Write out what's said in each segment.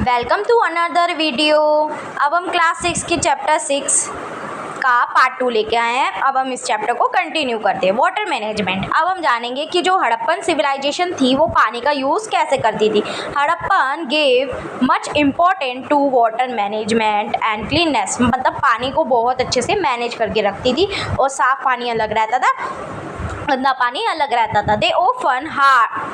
Welcome to another video. अब हम class 6 की चैप्टर 6 का पार्ट 2 लेके आए हैं। अब हम इस चैप्टर को कंटिन्यू करते हैं, वाटर मैनेजमेंट। अब हम जानेंगे कि जो हड़प्पन सिविलाइजेशन थी वो पानी का यूज़ कैसे करती थी। Harappan gave much important to water management and cleanness, मतलब पानी को बहुत अच्छे से मैनेज करके रखती थी और साफ़ पानी अलग रहता था, गंदा पानी अलग रहता था। They often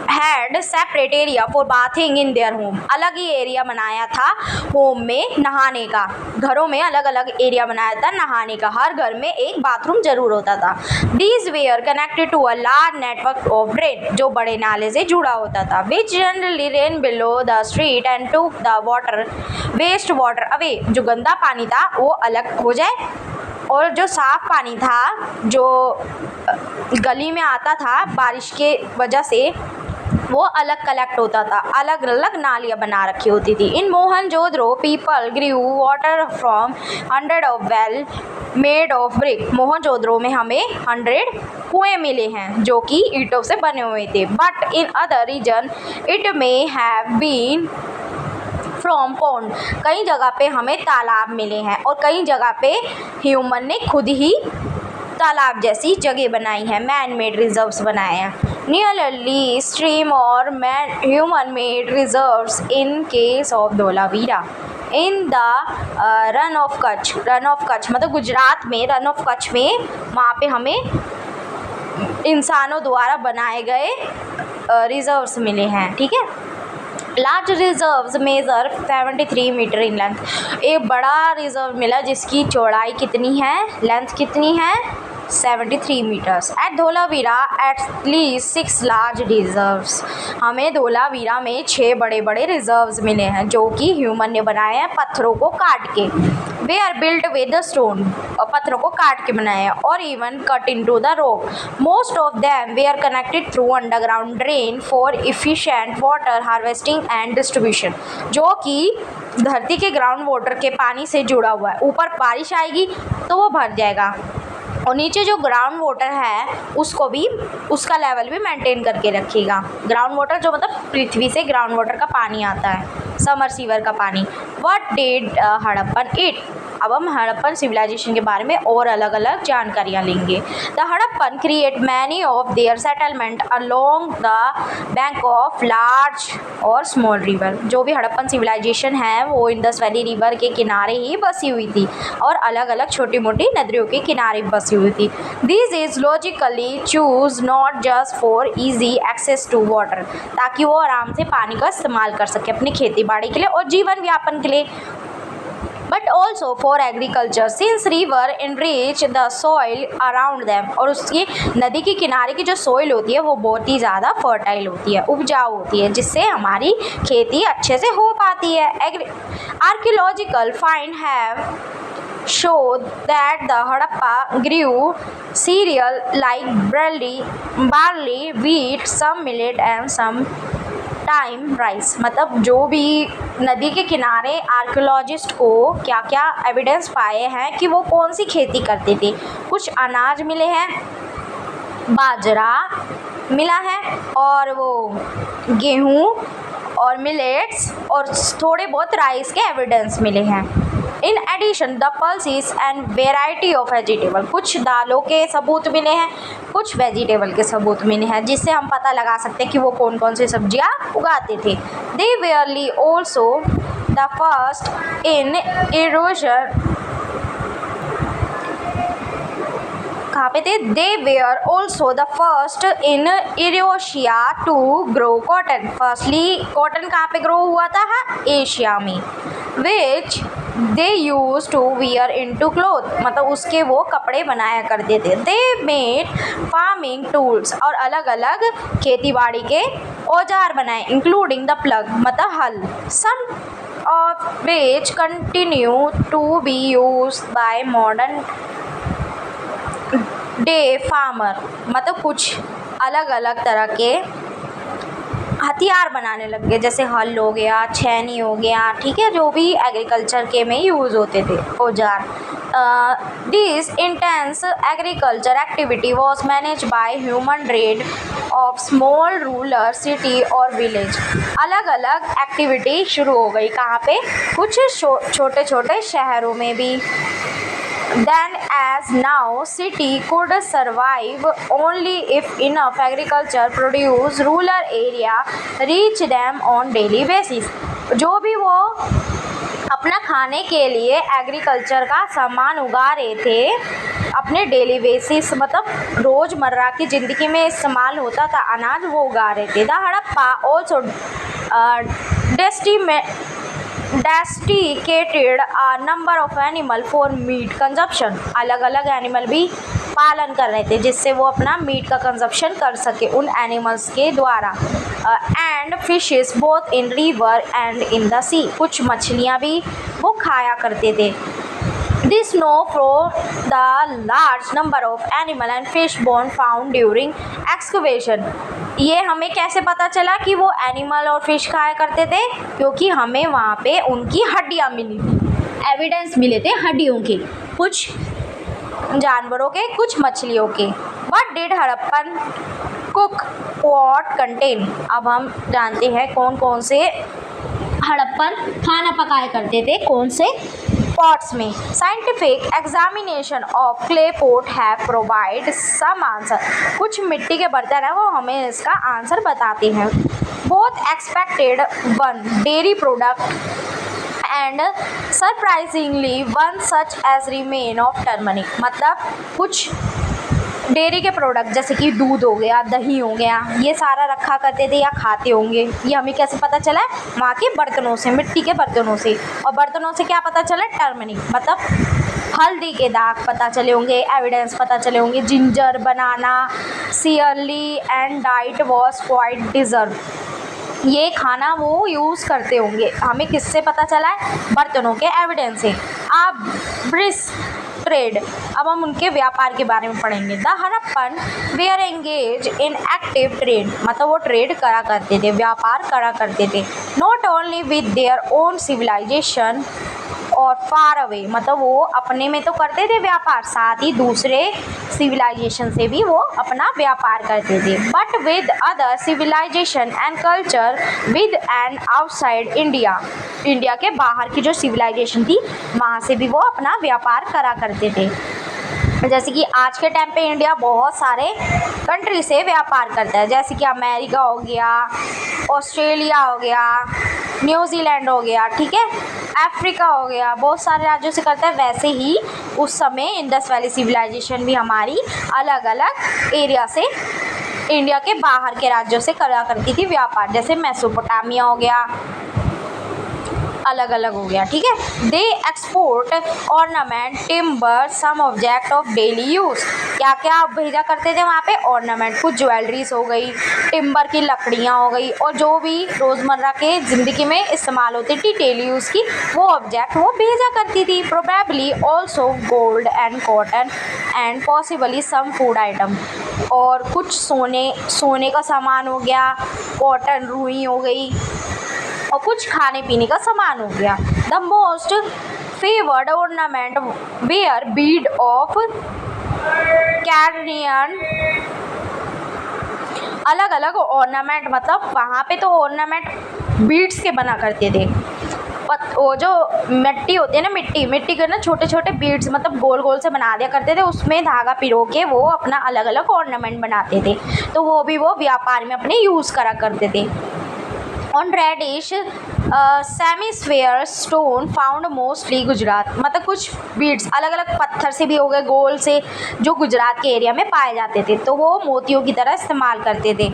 had separate area for bathing in their home, अलग ही एरिया बनाया था होम में नहाने का। घरों में अलग अलग एरिया बनाया था नहाने का, हर घर में एक बाथरूम जरूर होता था। These were connected to a large network of drain, जो बड़े नाले से जुड़ा होता था, which generally ran below the street and took the water waste water away, जो गंदा पानी था वो अलग हो जाए और जो साफ़ पानी था जो गली में आता था बारिश के वजह से वो अलग कलेक्ट होता था। अलग अलग नालियाँ बना रखी होती थी। In Mohenjodaro people drew water from 100 of well made of brick, Mohenjodaro में हमें 100 कुएँ मिले हैं जो कि ईंटों से बने हुए थे। But in other region it may have been from pond, कई जगह पे हमें तालाब मिले हैं और कई जगह पे ह्यूमन ने खुद ही तालाब जैसी जगह बनाई है, मैन मेड रिजर्व्स बनाए हैं। नियरली स्ट्रीम और human made reserves in case of Dholavira in the run of Kutch, run of Kutch मतलब गुजरात में रन ऑफ कच्छ में, वहाँ पे हमें इंसानों द्वारा बनाए गए रिजर्व्स मिले हैं। ठीक है, large reserves measure 73 metre in length, एक बड़ा रिजर्व मिला जिसकी चौड़ाई कितनी है, लेंथ कितनी है, 73 metres. At Dholavira at least 6 large reserves, हमें धोलावीरा में 6 बड़े बड़े रिजर्व्स मिले हैं जो कि ह्यूमन ने बनाए हैं पत्थरों को काट के। They are built with stone, और पत्थरों को काट के बनाए हैं, और even cut into the rock. Most of them they are connected through underground drain for efficient water harvesting and distribution, जो कि धरती के ग्राउंड वाटर के पानी से जुड़ा हुआ है। ऊपर बारिश आएगी तो वो भर जाएगा और नीचे जो ग्राउंड वाटर है उसको भी, उसका लेवल भी मेंटेन करके रखेगा। ग्राउंड वाटर जो मतलब पृथ्वी से ग्राउंड वाटर का पानी आता है, समर सीवर का पानी। व्हाट डिड हड़प्पन इट, अब हम हड़प्पन सिविलाइजेशन के बारे में और अलग अलग जानकारियाँ लेंगे। The Harappan create many of their settlement along the bank of large और स्मॉल रिवर, जो भी हड़प्पन सिविलाइजेशन है वो इंडस वैली रिवर के किनारे ही बसी हुई थी और अलग अलग छोटी मोटी नदियों के किनारे बसी हुई थी। This is logically choose not just for easy access to water, ताकि वो आराम से पानी का इस्तेमाल कर सके अपनी खेती बाड़ी के लिए और जीवन यापन के लिए, but also for agriculture since river enrich the soil around them, और उसकी नदी के किनारे की जो सॉइल होती है वो बहुत ही ज़्यादा फर्टाइल होती है, उपजाऊ होती है, जिससे हमारी खेती अच्छे से हो पाती है। Archaeological find have show that the Harappa grew cereal like barley, wheat, some millet and some time rice, मतलब जो भी नदी के किनारे आर्कियोलॉजिस्ट को क्या क्या एविडेंस पाए हैं कि वो कौन सी खेती करते थे। कुछ अनाज मिले हैं, बाजरा मिला है और वो गेहूँ और मिलेट्स और थोड़े बहुत राइस के एविडेंस मिले हैं। In addition the pulses and variety of vegetable, कुछ दालों के सबूत मिले हैं, कुछ वेजिटेबल के सबूत मिले हैं, जिससे हम पता लगा सकते हैं कि वो कौन कौन सी सब्जियां उगाते थे। They were also the first in इरोजन, कहाँ पे थे, they were also the first in Asia to grow cotton, firstly cotton कहाँ पे ग्रो हुआ था, एशिया में। Which they use to wear in to cloth, मतलब उसके वो कपड़े बनाया करते थे। दे मेड फार्मिंग टूल्स, और अलग अलग खेती बाड़ी के औजार बनाए, इंक्लूडिंग द प्लग मतलब हल, some of which continue to be use by modern day farmer, मतलब कुछ अलग अलग तरह के हथियार बनाने लग गए, जैसे हल हो गया, छेनी हो गया, ठीक है, जो भी एग्रीकल्चर के में यूज़ होते थे औजार। This intense agriculture activity was managed by human trade of small rural city और village. अलग अलग एक्टिविटी शुरू हो गई कहाँ पे, कुछ छोटे छोटे शहरों में भी. Then as now city could survive only if enough agriculture produce rural area reach them on daily basis. जो भी वो अपना खाने के लिए एग्रीकल्चर का सामान उगा रहे थे अपने डेली बेसिस, मतलब रोज़मर्रा की ज़िंदगी में इस्तेमाल होता था अनाज, वो उगा रहे थे. The Harappa also domesticated a number of animal for meat consumption. अलग अलग एनिमल भी पालन कर रहे थे जिससे वो अपना मीट का कंजप्शन कर सके उन एनिमल्स के द्वारा. And fishes both in river and in the sea. कुछ मछलियाँ भी वो खाया करते थे. This know from the large number of animal and fish bone found during excavation. ये हमें कैसे पता चला कि वो एनिमल और फिश खाया करते थे, क्योंकि हमें वहाँ पे उनकी हड्डियाँ मिली थी, एविडेंस मिले थे हड्डियों के, कुछ जानवरों के कुछ मछलियों के. What did Harappan cook pot contain. अब हम जानते हैं कौन कौन से हड़प्पन खाना पकाया करते थे, कौन से पॉट्स में. Scientific examination of clay pot have provide some answer. कुछ मिट्टी के बर्तन हैं वो हमें इसका आंसर बताते हैं. Both expected one dairy product and surprisingly one such as remain of turmeric. मतलब कुछ डेयरी के प्रोडक्ट जैसे कि दूध हो गया, दही हो गया, ये सारा रखा करते थे या खाते होंगे. ये हमें कैसे पता चला है, वहाँ के बर्तनों से, मिट्टी के बर्तनों से. और बर्तनों से क्या पता चला, टर्मरिक मतलब हल्दी के दाग पता चले होंगे, एविडेंस पता चले होंगे. Ginger, banana, cereal and diet was quite डिजर्व. ये खाना वो यूज़ करते होंगे. हमें किससे पता चला है, बर्तनों के एविडेंस से. अब ब्रिस ट्रेड, अब हम उनके व्यापार के बारे में पढ़ेंगे. The Harappan were engage in active trade, मतलब वो ट्रेड करा करते थे, व्यापार करा करते थे. Not only with their own civilization और फार अवे, मतलब वो अपने में तो करते थे व्यापार, साथ ही दूसरे सिविलाइजेशन से भी वो अपना व्यापार करते थे. But with other civilization and culture with and outside India, India के बाहर की जो सिविलाइजेशन थी वहाँ से भी वो अपना व्यापार करा करते थे. जैसे कि आज के टाइम पे इंडिया बहुत सारे कंट्री से व्यापार करता है, जैसे कि अमेरिका हो गया, ऑस्ट्रेलिया हो गया, न्यूजीलैंड हो गया, ठीक है, अफ्रीका हो गया, बहुत सारे राज्यों से करता है. वैसे ही उस समय इंडस वैली सिविलाइजेशन भी हमारी अलग अलग एरिया से, इंडिया के बाहर के राज्यों से करा करती थी व्यापार. जैसे मेसोपोटामिया हो गया, अलग अलग हो गया, ठीक है. They export ornament, timber, some object of daily use. क्या क्या भेजा करते थे वहाँ पे, ऑर्नामेंट, कुछ ज्वेलरीज हो गई, टिम्बर की लकड़ियाँ हो गई, और जो भी रोज़मर्रा के ज़िंदगी में इस्तेमाल होती थी डेली यूज़ की वो ऑब्जेक्ट वो भेजा करती थी. Probably also gold and cotton and possibly some food item. और कुछ सोने का सामान हो गया, कॉटन, रुई हो गई, और कुछ खाने पीने का सामान हो गया. The most favoured ornament were bead of cadmium. अलग अलग ऑर्नामेंट, मतलब वहाँ पे तो ऑर्नामेंट बीड्स के बना करते थे. वो जो मिट्टी होती है ना, मिट्टी के ना छोटे छोटे बीड्स, मतलब गोल गोल से बना दिया करते थे, उसमें धागा पिरो के वो अपना अलग अलग ऑर्नामेंट बनाते थे. तो वो भी वो व्यापार में अपने यूज़ करा करते थे. On reddish semisphere stone found mostly Gujarat, मतलब कुछ बीड्स अलग अलग पत्थर से भी हो गए, गोल से, जो गुजरात के एरिया में पाए जाते थे. तो वो मोतियों की तरह इस्तेमाल करते थे,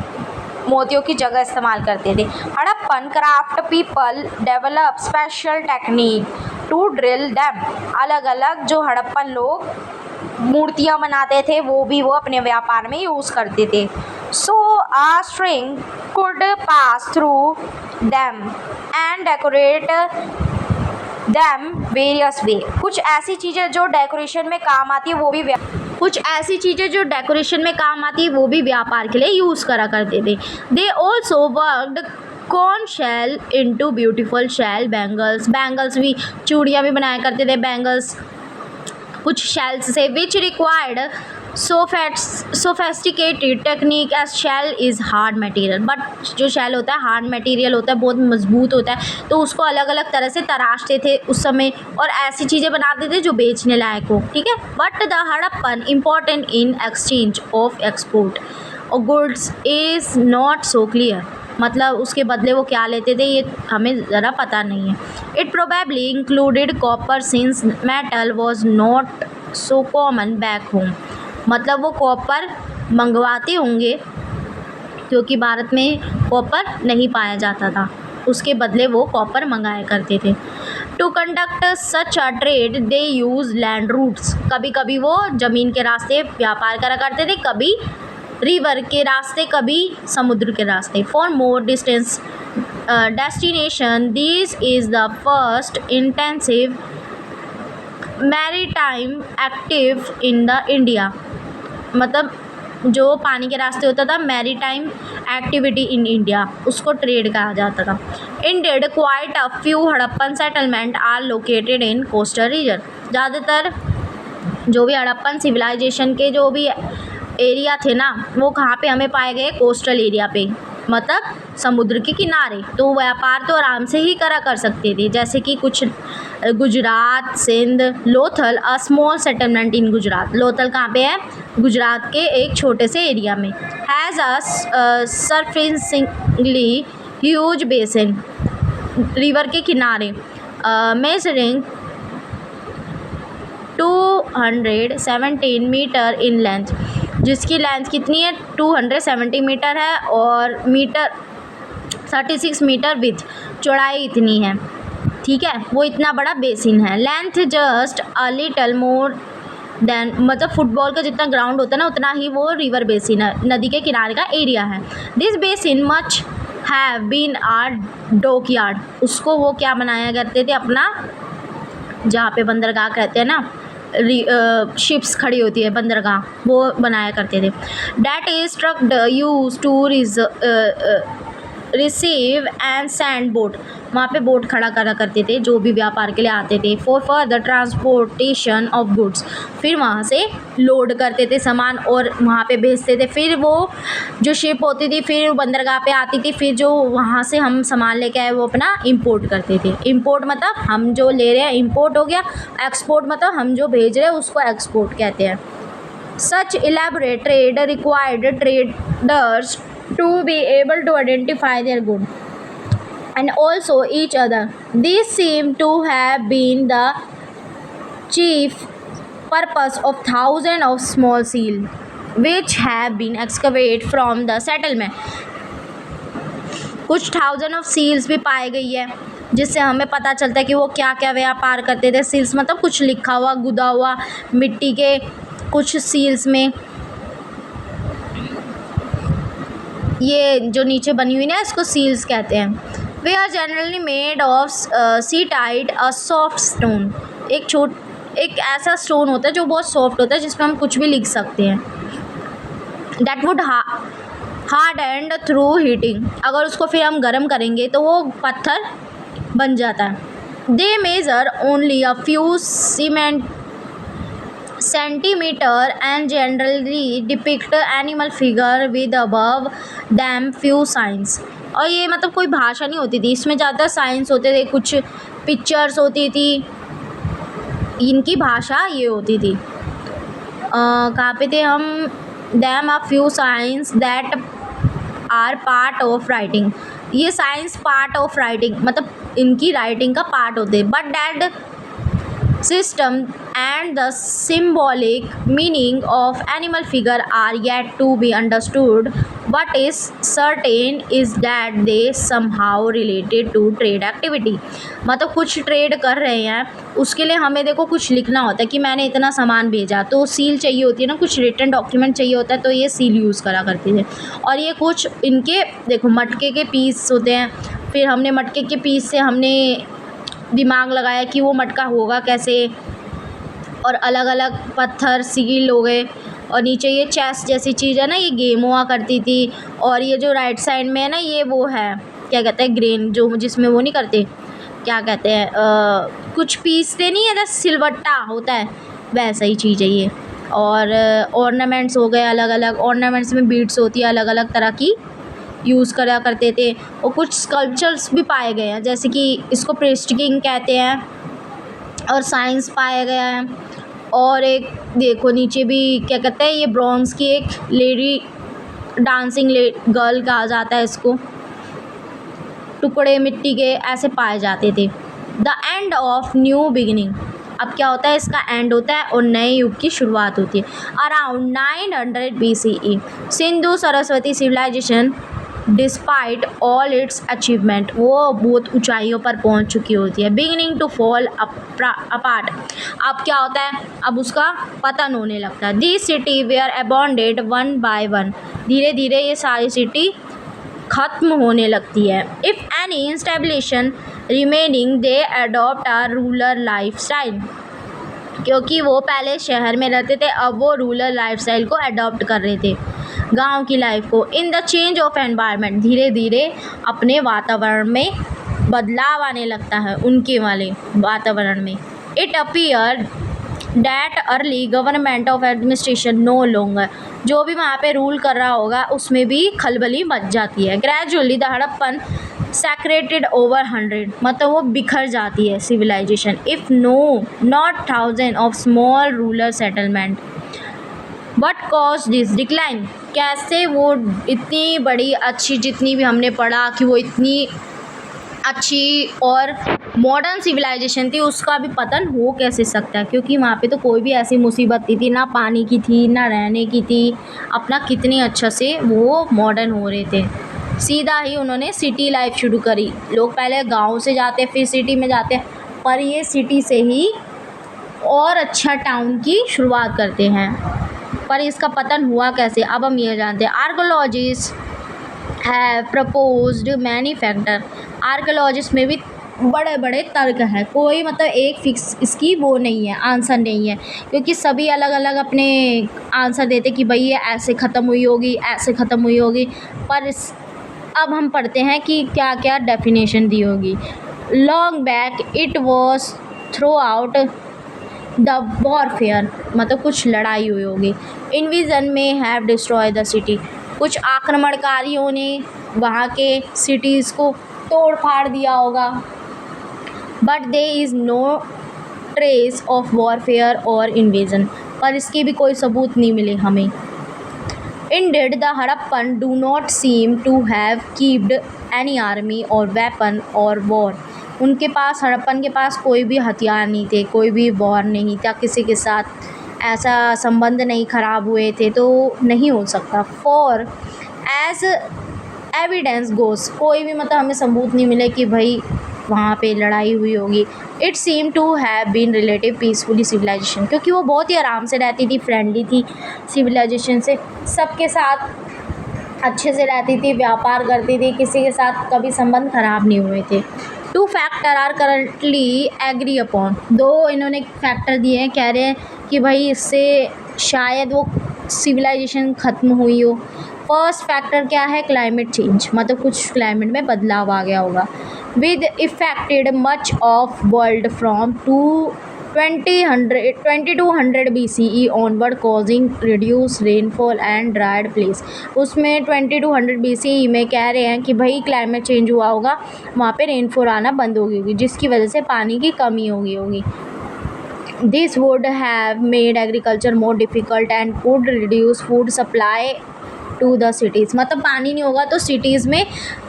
मोतियों की जगह इस्तेमाल करते थे. Harappan craft people develop special technique to drill them. अलग अलग जो हड़प्पन लोग मूर्तियाँ बनाते थे वो भी वो अपने व्यापार में यूज़ करते थे. सो a string could pass through them and decorate them various way. कुछ ऐसी चीज़ें जो डेकोरेशन में काम आती है वो भी व्यापार के लिए यूज़ करा करते थे. They also worked conch shell into beautiful shell bangles. Bangles भी, चूड़ियाँ भी बनाया करते थे, बैंगल्स. कुछ शेल्स से which required sophisticated technique as shell is hard material, but जो शेल होता है हार्ड मटेरियल होता है, बहुत मजबूत होता है, तो उसको अलग अलग तरह से तराशते थे उस समय और ऐसी चीज़ें बनाते थे जो बेचने लायक हो, ठीक है। But the Harappan important in exchange of export और goods is not so clear, मतलब उसके बदले वो क्या लेते थे ये हमें ज़रा पता नहीं है। It probably included copper since metal was not so common back home, मतलब वो कॉपर मंगवाते होंगे क्योंकि भारत में कॉपर नहीं पाया जाता था, उसके बदले वो कॉपर मंगाया करते थे। To conduct such a trade they use land routes, कभी कभी वो ज़मीन के रास्ते व्यापार करा करते थे, कभी रिवर के रास्ते, कभी समुद्र के रास्ते। For more distance destination this is the first intensive maritime active in the India, मतलब जो पानी के रास्ते होता था मैरीटाइम एक्टिविटी इन इंडिया, उसको ट्रेड कहा जाता था। Indeed quite a few Harappan settlement are located in coastal region, ज़्यादातर जो भी हड़प्पन सिविलाइजेशन के जो भी एरिया थे ना वो कहाँ पे हमें पाए गए, कोस्टल एरिया पे, मतलब समुद्र के किनारे, तो व्यापार तो आराम से ही करा कर सकते थे, जैसे कि कुछ Gujarat, Sindh, Lothal a small settlement in Gujarat, Lothal कहाँ पे है, गुजरात के एक छोटे से एरिया में। Has a surprisingly huge basin, river के किनारे, मेजरिंग 217 मीटर इन लेंथ, जिसकी लेंथ कितनी है 270 मीटर है और मीटर 36 मीटर विथ, चौड़ाई इतनी है, ठीक है, वो इतना बड़ा बेसिन है। Length just a little more than, मतलब फुटबॉल का जितना ग्राउंड होता है ना उतना ही वो रिवर बेसिन है, नदी के किनारे का एरिया है। This basin much have been are dockyard, उसको वो क्या बनाया करते थे अपना, जहाँ पे बंदरगाह कहते हैं ना, शिप्स खड़ी होती है बंदरगाह, वो बनाया करते थे। That is truck use to receive and send boat, वहाँ पे बोट खड़ा करा करते थे जो भी व्यापार के लिए आते थे। For further transportation of goods, फिर वहाँ से लोड करते थे सामान और वहाँ पे भेजते थे, फिर वो जो शिप होती थी फिर बंदरगाह पे आती थी, फिर जो वहाँ से हम सामान लेके आए वो अपना इंपोर्ट करते थे। इंपोर्ट मतलब हम जो ले रहे हैं इंपोर्ट हो गया, एक्सपोर्ट मतलब हम जो भेज रहे हैं उसको एक्सपोर्ट कहते हैं। Such elaborate trade required traders to be able to identify their good and also each other. These seem to have been the chief purpose of thousands of small seals which have been excavated from the settlement. कुछ thousand of seals भी पाई गई है जिससे हमें पता चलता है कि वो क्या क्या व्यापार करते थे। सील्स मतलब कुछ लिखा हुआ, गुदा हुआ मिट्टी के कुछ सील्स में, ये जो नीचे बनी हुई ना इसको सील्स कहते हैं। They are generally made of steatite a soft stone, एक ऐसा स्टोन होता है जो बहुत सॉफ्ट होता है जिसमें हम कुछ भी लिख सकते हैं। That would hard and through heating, अगर उसको फिर हम गर्म करेंगे तो वो पत्थर बन जाता है। They measure only a few centimetre and generally depict animal figure with above them few signs, और ये मतलब कोई भाषा नहीं होती थी इसमें, ज़्यादा साइंस होते थे, कुछ पिक्चर्स होती थी, इनकी भाषा ये होती थी। कहाँ पे थे हम, them a few science that are part of writing, ये साइंस पार्ट ऑफ राइटिंग मतलब इनकी राइटिंग का पार्ट होते, but that system and the symbolic meaning of animal figure are yet to be understood. What is certain is that they somehow related to trade activity, मतलब कुछ trade कर रहे हैं उसके लिए हमें देखो कुछ लिखना होता है कि मैंने इतना सामान भेजा, तो सील चाहिए होती है ना, कुछ रिटन डॉक्यूमेंट चाहिए होता है, तो ये सील यूज़ करा करते थे। और ये कुछ इनके देखो मटके के पीस होते हैं, फिर हमने मटके के पीस से हमने दिमाग लगाया कि वो मटका होगा कैसे, और अलग अलग पत्थर सील हो गए, और नीचे ये चेस जैसी चीज़ है ना, ये गेम हुआ करती थी। और ये जो राइट साइड में है ना ये वो है क्या कहते हैं ग्रेन, जो जिसमें वो नहीं करते क्या कहते हैं कुछ पीसते नहीं है, जैसे सिलवट्टा होता है वैसा ही चीज़ है ये। और ऑर्नामेंट्स हो गए अलग अलग, ऑर्नामेंट्स में बीड्स होती है अलग अलग तरह की, यूज़ करा करते थे। और कुछ स्कल्पचर्स भी पाए गए हैं, जैसे कि इसको प्रेस्टिकिंग कहते हैं, और साइंस पाया गया है। और एक देखो नीचे भी क्या कहते हैं, ये ब्रॉन्ज़ की एक लेडी डांसिंग गर्ल कहा जाता है इसको, टुकड़े मिट्टी के ऐसे पाए जाते थे। The end of new beginning, अब क्या होता है, इसका एंड होता है और नए युग की शुरुआत होती है। Around 900 BCE Sindhu Saraswati civilization despite all its achievement, वो बहुत ऊंचाइयों पर पहुंच चुकी होती है। बिगिनिंग टू फॉल अपार्ट, अब क्या होता है, अब उसका पतन होने लगता है। This city were abandoned one by one, धीरे धीरे ये सारी सिटी ख़त्म होने लगती है। If any establishment remaining they adopt a rural lifestyle, क्योंकि वो पहले शहर में रहते थे, अब वो रूरल लाइफ स्टाइल को अडॉप्ट कर रहे थे, गांव की लाइफ को। In the change of environment, धीरे धीरे अपने वातावरण में बदलाव आने लगता है, उनके वाले वातावरण में। It appear that early government of administration no longer, जो भी वहाँ पे रूल कर रहा होगा उसमें भी खलबली मच जाती है। Gradually the Harappan secreted over 100, मतलब वो बिखर जाती है civilization. If no not thousand of small rural settlement, but cause this decline, कैसे वो इतनी बड़ी अच्छी, जितनी भी हमने पढ़ा कि वो इतनी अच्छी और मॉडर्न सिविलाइजेशन थी, उसका भी पतन हो कैसे सकता है, क्योंकि वहाँ पे तो कोई भी ऐसी मुसीबत नहीं थी, ना पानी की थी ना रहने की थी, अपना कितने अच्छा से वो मॉडर्न हो रहे थे। सीधा ही उन्होंने सिटी लाइफ शुरू करी, लोग पहले गांव से जाते फिर सिटी में जाते, पर ये सिटी से ही और अच्छा टाउन की शुरुआत करते हैं। पर इसका पतन हुआ कैसे, अब हम ये जानते हैं। Archaeologist have proposed many factor, archaeologist में भी बड़े बड़े तर्क हैं, कोई मतलब एक फिक्स इसकी वो नहीं है, आंसर नहीं है, क्योंकि सभी अलग अलग अपने आंसर देते कि भाई ये ऐसे ख़त्म हुई होगी, ऐसे ख़त्म हुई होगी। पर अब हम पढ़ते हैं कि क्या क्या डेफिनेशन दी होगी। Long back it was through out the warfare, मतलब कुछ लड़ाई हुई होगी। इन्विजन में हैव डिस्ट्रॉय द सिटी, कुछ आक्रमणकारियों ने वहाँ के सिटीज़ को तोड़ फाड़ दिया होगा। But they is no trace of warfare और इन्वेजन, पर इसके भी कोई सबूत नहीं मिले हमें। Indeed, the Harappan do not seem to have kept any army or weapon or war. उनके पास, हड़प्पन के पास कोई भी हथियार नहीं थे, कोई भी वॉर नहीं था, किसी के साथ ऐसा संबंध नहीं खराब हुए थे, तो नहीं हो सकता। फॉर एज एविडेंस गोस, कोई भी मतलब हमें सबूत नहीं मिले कि भाई वहाँ पे लड़ाई हुई होगी। It seem to have been relative peacefully civilization, क्योंकि वो बहुत ही आराम से रहती थी, फ्रेंडली थी सिविलाइजेशन से, सबके साथ अच्छे से रहती थी, व्यापार करती थी, किसी के साथ कभी संबंध खराब नहीं हुए थे। Two factor are currently agree upon, दो इन्होंने फैक्टर दिए हैं, कह रहे हैं कि भाई इससे शायद वो सिविलाइजेशन ख़त्म हुई हो। फर्स्ट फैक्टर क्या है, क्लाइमेट चेंज, मतलब कुछ क्लाइमेट में बदलाव आ गया होगा। With affected much of world from 2200 BCE onward causing reduce rainfall and dried place. उसमें 2200 BCE में कह रहे हैं कि भाई क्लाइमेट चेंज हुआ होगा, वहाँ पे रेनफॉल आना बंद हो गई होगी, जिसकी वजह से पानी की कमी हो गई होगी। This would have made agriculture more difficult and would reduce food supply to the cities, मतलब पानी नहीं होगा तो सिटीज़ में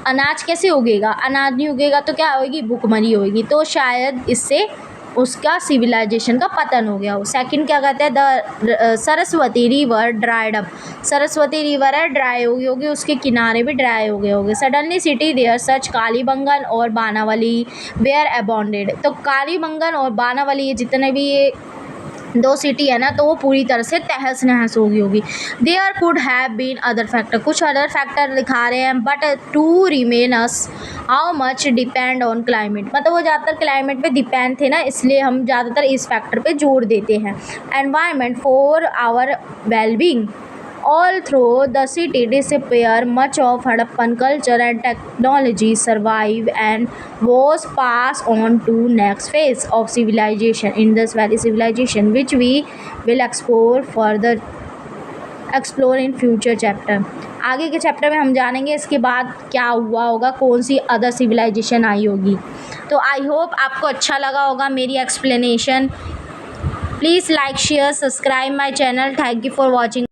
अनाज कैसे उगेगा, अनाज नहीं उगेगा तो क्या होगी, भूखमरी होगी, तो शायद इससे उसका सिविलाइजेशन का पतन हो गया हो। सेकंड क्या कहते हैं, the Saraswati river dried up, Saraswati river है ड्राई हो गई होगी, उसके किनारे भी ड्राई हो गए होंगे। Suddenly city there such Kalibangan और बानावली वेयर अबॉन्डेड, तो कालीबंगन और बानावली ये जितने भी ये दो सिटी है ना, तो वो पूरी तरह से तहस नहस हो गई होगी। There could have been other factor, कुछ अदर फैक्टर दिखा रहे हैं, but to remind us how much depend on climate, मतलब वो ज़्यादातर क्लाइमेट पे डिपेंड थे ना, इसलिए हम ज़्यादातर इस फैक्टर पे जोर देते हैं। Environment for our wellbeing, All through the city disappear, much of Harappan culture and technology survive and was passed on to next phase of civilization, Indus Valley civilization, which we will explore in future chapter. आगे के chapter में हम जानेंगे इसके बाद क्या हुआ होगा, कौन सी अदर सिविलाइजेशन आई होगी. तो आई होप आपको अच्छा लगा होगा मेरी explanation. Please like share subscribe my channel. Thank you for watching.